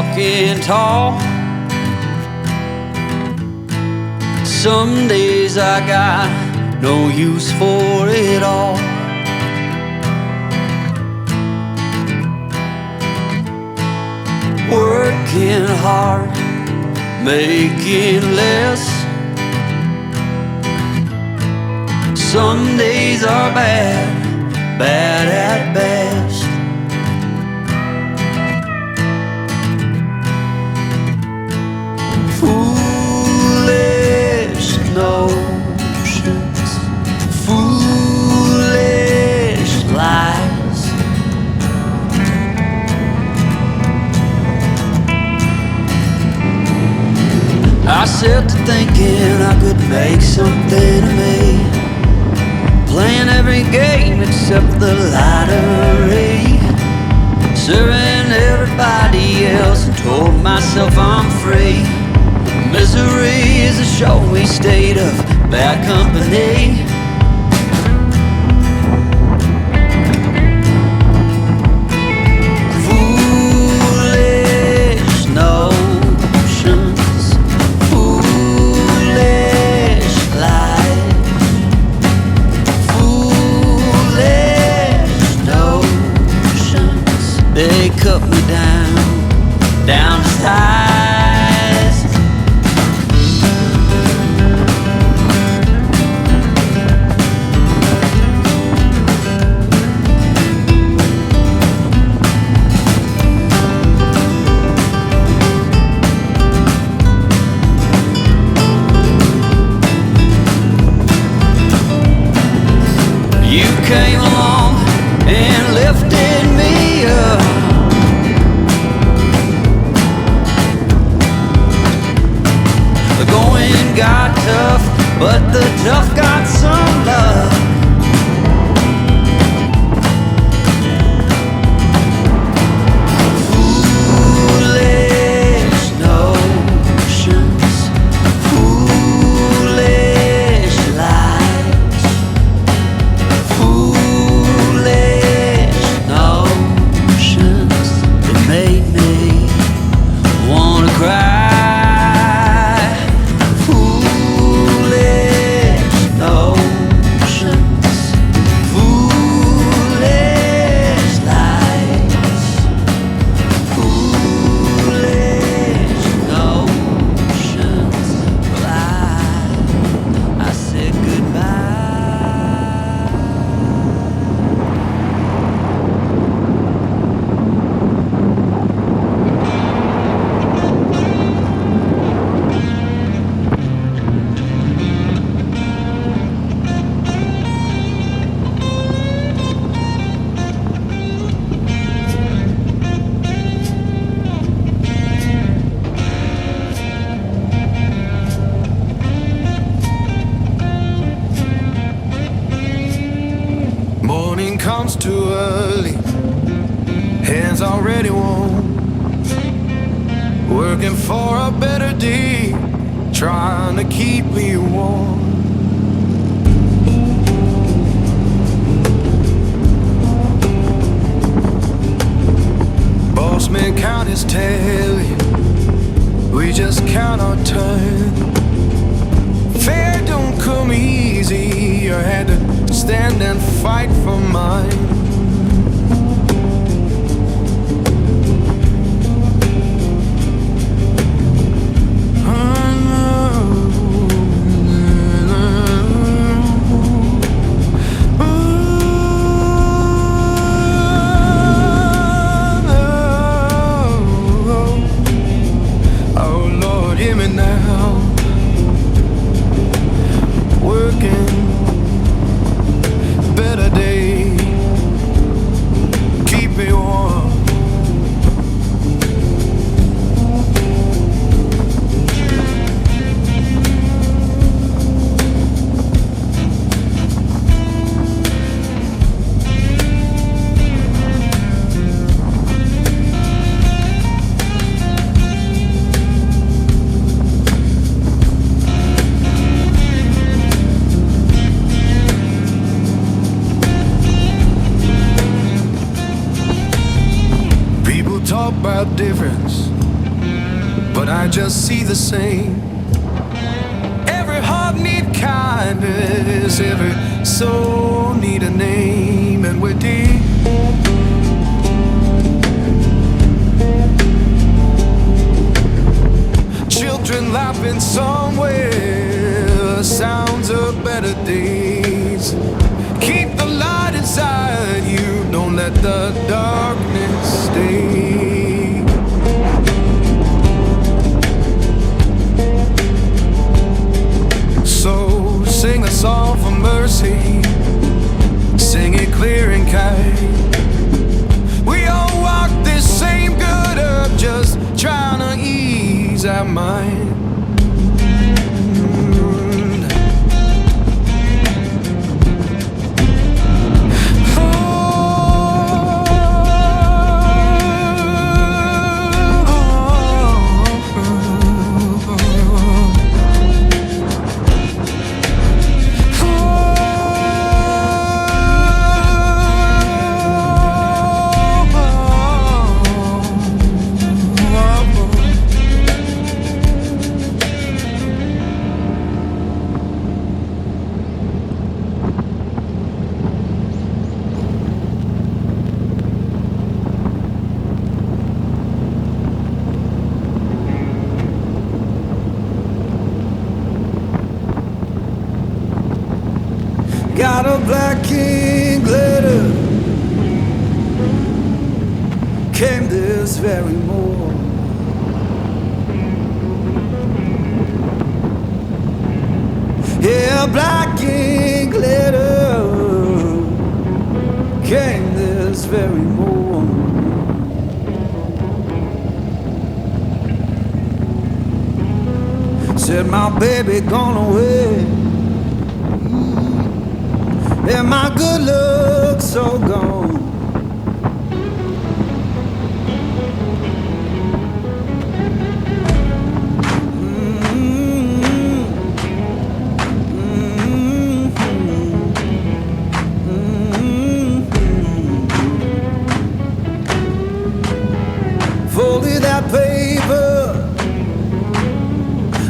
walking tall. Some days I got no use for it all. Working hard, making less. Some days are bad, bad at best. Foolish notions, foolish lies. I set to thinking I could make something of me, playing every game except the lottery, serving everybody else and told myself I'm free. Misery is a showy state of bad company. Foolish notions, foolish lies. Foolish notions, they cut me down to size. You came along and lifted me up. The going got tough, but the tough got some love. Foolish notions, foolish lies. Foolish notions that made me wanna cry. Foolish notions, foolish lies. Foolish notions, well I said goodbye. Morning comes too early, hands already warm, working for a better day, trying to keep me warm. Boss man count his tally, we just count our turn. Fair don't come easy, I had to stand and fight for mine. Oh Lord, hear me now. Working better day, keep me warm. Talk about difference, I just see the same. Every heart need kindness, every soul need a name, and we're deep. Children laughing somewhere, sounds of better days. Keep the light inside you, don't let the darkness stay. So sing a song for mercy, sing it clear and kind. We all walk this same good earth, just trying to ease our mind. Got a black king glitter, came this very morning. Yeah, black king glitter, came this very morning. Said my baby gone away, and my good luck so gone. Folded that paper,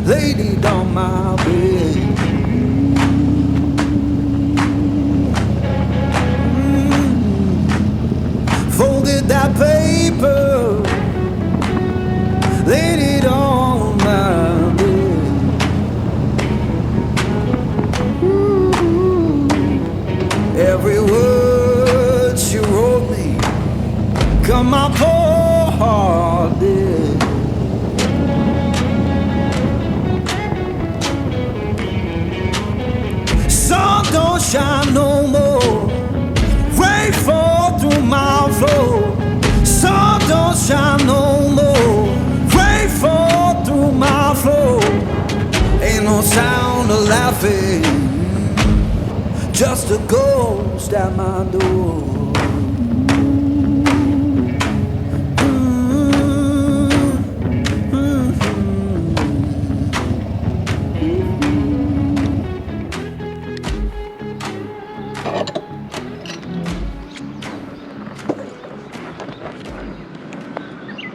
laid it on my bed. Folded that paper, laid it on my bed. Every word she wrote me, come my poor heart did. Sun don't shine no more, rain fall through my floor. Sun don't shine no more, rain fall through my floor. Ain't no sound of laughing, just a ghost at my door.